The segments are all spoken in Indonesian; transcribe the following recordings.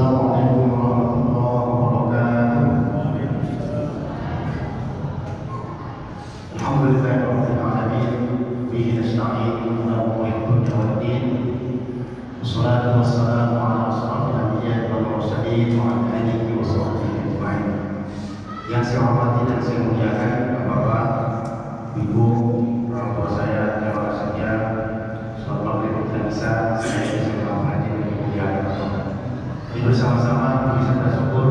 Assalamualaikum warahmatullahi wabarakatuh. Alhamdulillahirabbil alamin, bihi nasta'in ala umuri dunya waddin. Wassalatu wassalamu ala asyrofil anbiya'i wal mursalin wa ala alihi wa sahbihi ajma'in. Yang saya hormati dan saya muliakan Bapak, Ibu, orang tua saya, terima kasih selamat berikutnya bisa saya bisa hadir di kemuliaan Allah. Jadi bersama-sama bisa bersyukur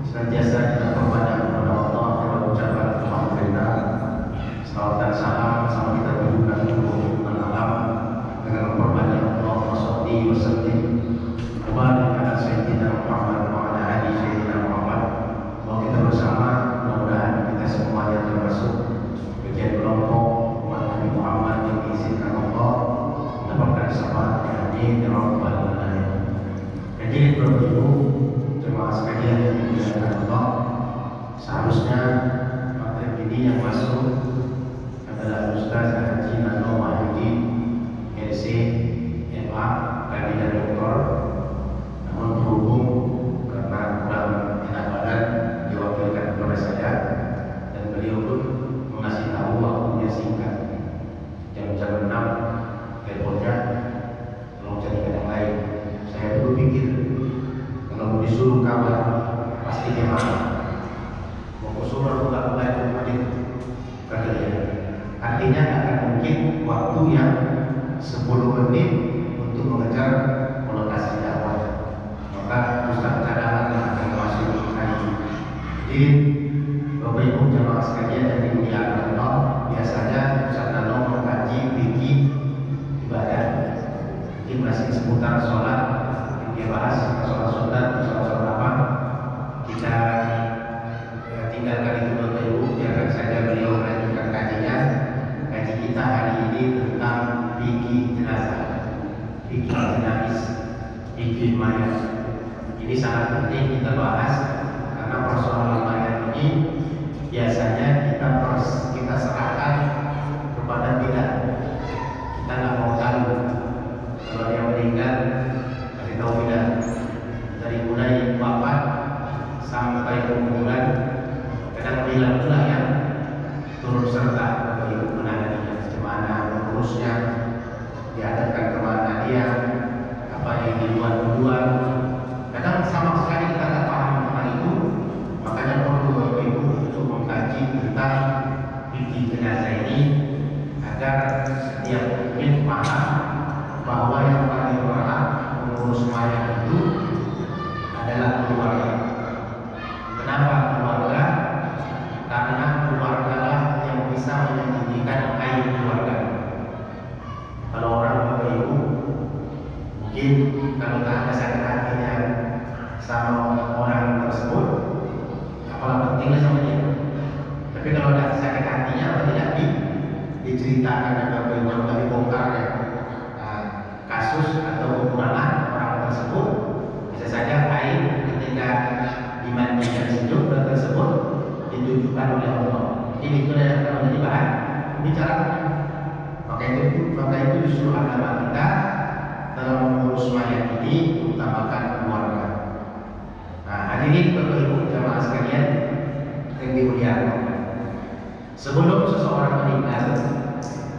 senantiasa kita perbanyak kepada Allah dalam ucapan alhamdulillah. Salawat dan salam sama kita tunjukkan hubungan alam dengan memperbanyak Allahumma sholli wa sallim wa barik ala sayyidina Muhammad wa ala ali sayyidina Muhammad. Bahwa kita bersama mudah-mudahan kita semuanya termasuk bagian kelompok umat Nabi Muhammad yang diizinkan Allah mendapatkan syafaat yang hadir di rabbal alamin. Jadi Ibu, jemaah sekalian yang dimuliakan Allah, seharusnya materi ini yang masuk adalah Ustaz Haji Nano Wahyudi, LC, MA, kandidat doktor. Namun berhubung karena kurang enak badan diwakilkan kepada saya, dan beliau pun mengasih tahu waktunya singkat, jam 6 teleponnya tolong carikan yang lain. Saya dulu pikir kalau disuruh kabar pasti dia marah. Mau suruh buka itu hadir, kata dia. Artinya akan mungkin waktu yang 10 menit untuk mengejar lokasi dakwah. Maka Ustaz cadangan yang akan masuk hari ini. Jadi Bapak Ibu jemaah sekalian yang dimuliakan Allah, biasanya Ustaz Nano mengkaji fikih ibadah. Mungkin masih seputar sholat yang dia bahas, sholat sunat, sholat apa. Kita tinggalkan itu Bapak Ibu, biarkan saja beliau melanjutkan kajinya. Kaji kita hari ini tentang fikih jenazah, fikih jenazah, fikih mayat. Ini sangat penting kita bahas karena persoalan mayat ini biasanya kita serahkan kepada bidah. Kita nggak mau tahu kalau dia meninggal, kasih tahu bidah. Dari mulai wafat sampai kuburan, kadang bilang pula yang turut serta Bapak Ibu menanganinya, bagaimana mengurusnya, diadakan kemana dia, apa yang dibuat duluan. Kadang sama sekali kita tak paham tentang itu, makanya perlu Bapak Ibu untuk mengkaji tentang fikih jenazah ini agar setiap mukmin paham bahwa yang paling berhak mengurus mayat itu adalah keluarga. Kenapa keluarga? Karena keluarga lah yang bisa menyembunyikan aib keluarga. Kalau orang Bapak Ibu mungkin kalau tak ada sakit hatinya sama orang tersebut, apalah pentingnya sama dia. Tapi kalau ada sakit hatinya atau tidak diceritakan dan Bapak Ibu dari bongkar ya, kasus atau kekurangan orang tersebut, bisa saja aib ketika dimandikan sejuk tersebut ditunjukkan oleh Allah. Jadi itu yang akan menjadi bahan pembicaraan. Maka itu justru agama kita dalam mengurus mayat ini utamakan keluarga. Nah, hadirin Bapak Ibu jamaah sekalian yang dimuliakan. Sebelum seseorang meninggal,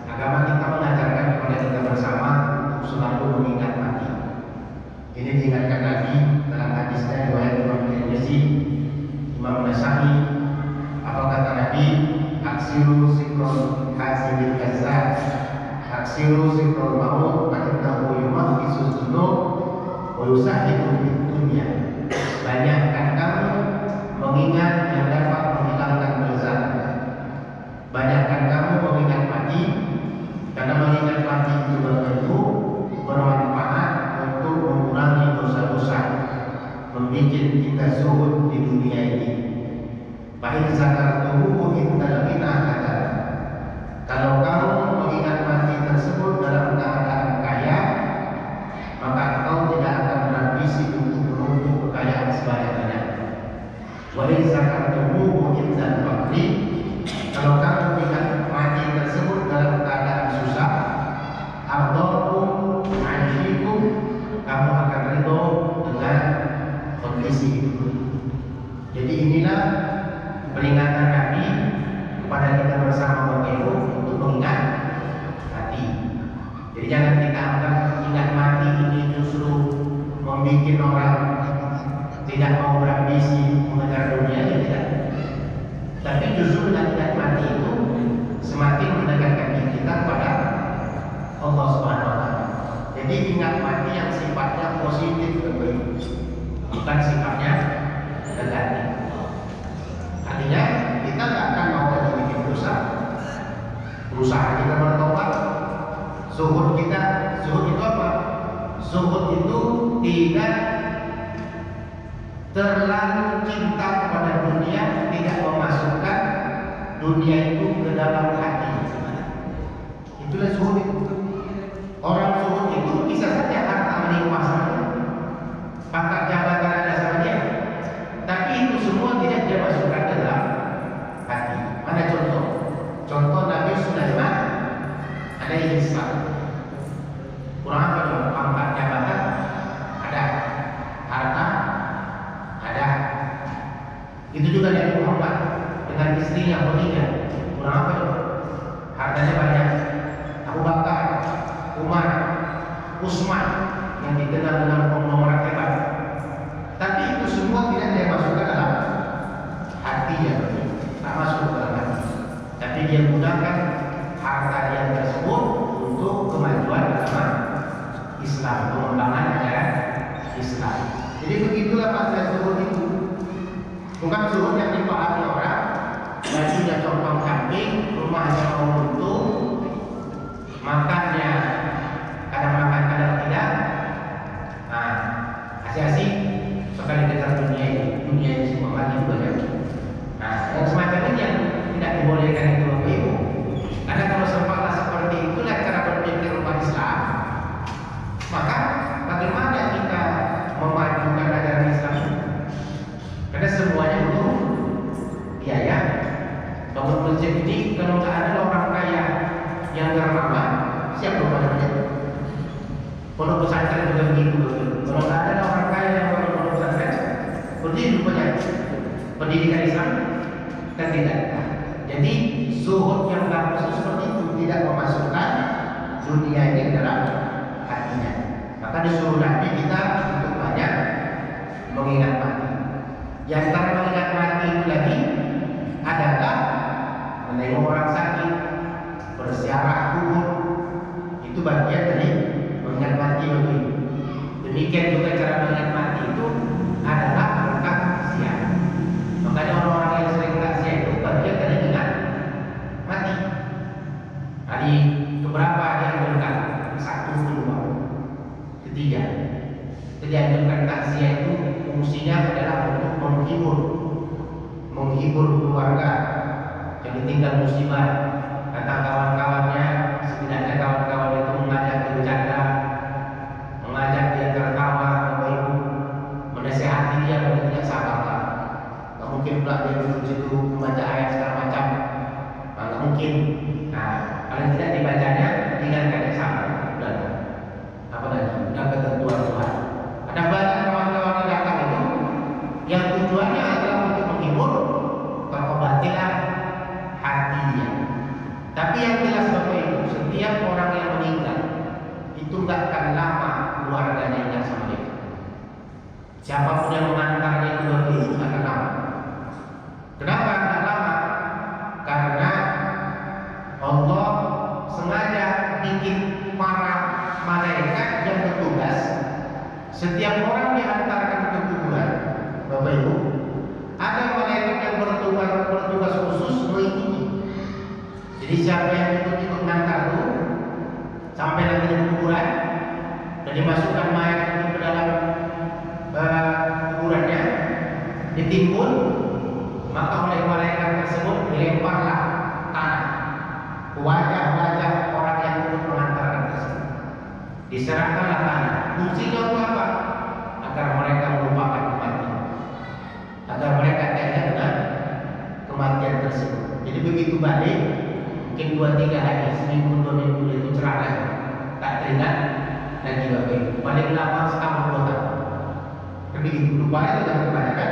agama kita mengajarkan kepada kita bersama untuk selalu mengingat mati. Ini diingatkan lagi dalam hadisnya riwayat Imam Tirmizi, Imam Nasa'i. Apa kata Nabi? Aksiru sikrul hasilil jazaa, aksiru sikrul maut, fa'innahu yumahisu dzunub wa yusahidu fid dunya. Banyakkan kamu mengingat yang dapat menghilangkan kelezatan. Banyakkan kamu mengingat mati, karena mengingat mati itu bermanfaat untuk mengurangi dosa-dosa, membuat kita zuhud di dunia ini. Baik zakartuhu indal ghina kata. Kalau kamu mengingat mati tersebut dalam keadaan kaya, maka engkau tidak akan berambisi untuk menuntut kekayaan sebanyak-banyaknya. Wa zakartuhu indal faqri. Kalau kamu mengingat mati tersebut dalam keadaan susah, abdalkum ma'asyikum, kamu akan ridho dengan Inilah peringatan Nabi kepada kita bersama Bapak Ibu untuk mengingat mati. Jadi jangan kita anggap ingat mati ini justru membuat orang tidak mau berambisi mengejar dunia, ya tidak. Tapi justru dengan ingat mati itu semakin mendekatkan diri kita kepada Allah Subhanahu wa Ta'ala. Jadi ingat mati yang sifatnya positif, bukan sifatnya negatif. Artinya kita nggak akan mau lagi bikin dosa, berusaha kita bertobat. Zuhud kita, zuhud itu apa? Zuhud itu tidak terlalu cinta kepada dunia, tidak memasukkan dunia itu ke dalam hati. Itulah zuhud itu. Orang zuhud itu bisa saja harta menikuasanya, pangkat jabatan ada sama dia, tapi itu semua tidak dia masukkan ke dalam hati. Mana contoh? Contoh Nabi Sulaiman alaihi salam. Kurang apa dong? Pangkat jabatan ada, harta ada. Itu juga Nabi Muhammad dengan istrinya Khadijah. Kurang apa dong? Hartanya banyak. Abu Bakar, Umar, Utsman yang dikenal dengan konglomerat hebat. Tapi itu semua tidak dia masukkan dalam hati ya, tak masuk dalam hati. Tapi dia gunakan harta yang tersebut untuk kemajuan agama Islam, pengembangan ajaran Islam. Jadi begitulah makna zuhud itu. Bukan zuhud yang dipahami orang, bajunya compang camping, rumahnya mau runtuh, makannya kadang makan kadang tidak. Nah, asik-asik sekali kita dunia ini semua mati banyak. Nah, yang semacam ini yang tidak dibolehkan itu Bapak Ibu. Karena kalau sempatlah seperti itulah cara berpikir umat Islam, maka bagaimana kita memajukan ajaran Islam ini? Karena semuanya butuh biaya. Bangun masjid ini kalau nggak ada orang kaya yang dermawan, siapa namanya? Pondok pesantren juga begitu. Kalau nggak ada orang kaya yang bangun pondok pesantren, berdiri rupanya pendidikan Islam kan tidak. Jadi zuhud yang bagus seperti itu, tidak memasukkan dunia ini ke dalam hatinya. Maka disuruh Nabi kita untuk banyak mengingat mati. Yang antara mengingat mati itu lagi adalah menengok orang sakit, berziarah kubur. Itu bagian dari mengingat mati begitu. Demikian juga cara mengingat mati itu adalah berkat ziarah. Makanya orang-orang yang sering takziah itu bagian dari ingat mati. Hari keberapa yang berkat? 1, 2, 3. Dianjurkan takziah itu fungsinya adalah untuk menghibur keluarga yang ditinggal musibah, datang kawan-kawannya, setidaknya kawan-kawan itu mengajak dia bercanda, mengajak dia tertawa, Bapak Ibu, menasehati dia kalau tidak sabar. Nggak mungkin pula dia duduk situ membaca ayat segala macam, nggak mungkin. Nah, kalau tidak dibacanya, tinggalkan dia sabar. Udah, apa lagi? Udah ketentuan Tuhan. Ada banyak kawan-kawan yang datang itu yang tujuannya adalah untuk menghibur, terobatilah hatinya. Tapi yang jelas Bapak Ibu, setiap orang yang meninggal itu nggak akan lama keluarganya ingat sama dia. Siapapun yang mengantarnya itu Bapak Ibu nggak akan lama. Kenapa nggak lama? Karena Allah sengaja bikin para malaikat yang bertugas. Setiap orang diantarkan ke kuburan, Bapak Ibu, ada malaikat yang bertugas khusus mengikuti. Jadi siapa yang ikut mengantar itu sampai nanti di kuburan dan dimasukkan mayat itu ke dalam kuburannya, ditimbun, maka oleh malaikat tersebut dilemparlah tanah ke wajah-wajah orang yang ikut mengantarkan tersebut. Diserahkanlah tanah. Fungsinya untuk apa? Agar mereka melupakan kematian, agar mereka tidak dengan kematian tersebut. Jadi begitu balik, mungkin 2-3 hari, seminggu 2 minggu itu cerah lagi, tak teringat lagi Bapak Ibu. Paling lama setahun 2 tahun. Begitu lupa itu jangan kebanyakan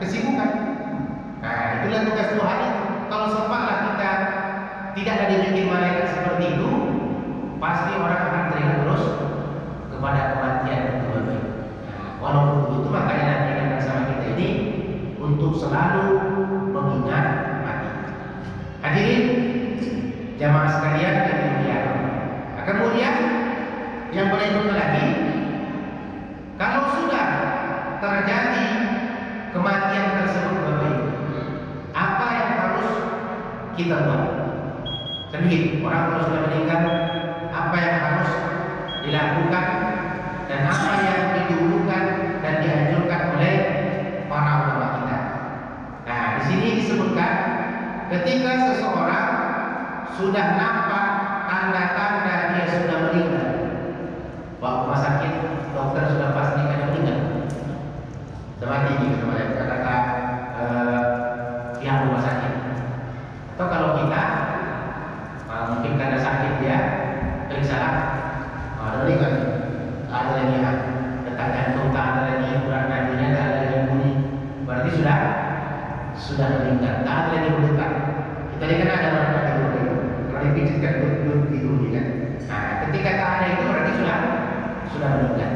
kesibukan. Nah, itulah tugas Tuhan itu. Kalau sempatlah kita tidak ada dibikin malaikat seperti itu, pasti orang akan teringat terus kepada kematian itu. Walaupun itu makanya Nabi katakan sama kita ini untuk selalu mengingat mati. Hadirin jamaah sekalian yang dimuliakan. Kemudian yang berikutnya lagi, kalau sudah terjadi kematian tersebut, Bapak Ibu, apa yang harus kita buat? Sedikit orang kalau sudah meninggal, apa yang harus dilakukan dan apa yang didahulukan dan dianjurkan oleh para ulama kita. Nah, di sini disebutkan ketika seseorang sudah nampak tanda-tanda dia sudah meninggal, bawa rumah sakit, dokter sudah pastikan dia meninggal, seperti ini kata pihak rumah sakit. Atau kalau kita mungkin karena sakit dia periksa ada meninggal, ada lagi detak jantung, tak ada lagi ukuran nadinya, tak ada lagi bunyi, berarti sudah meninggal, tak ada lagi berdetak. Kita lihat kan ada orang mati dulu, kalau dipijitkan duduk tidur kan. Nah, ketika tak ada itu berarti sudah meninggal.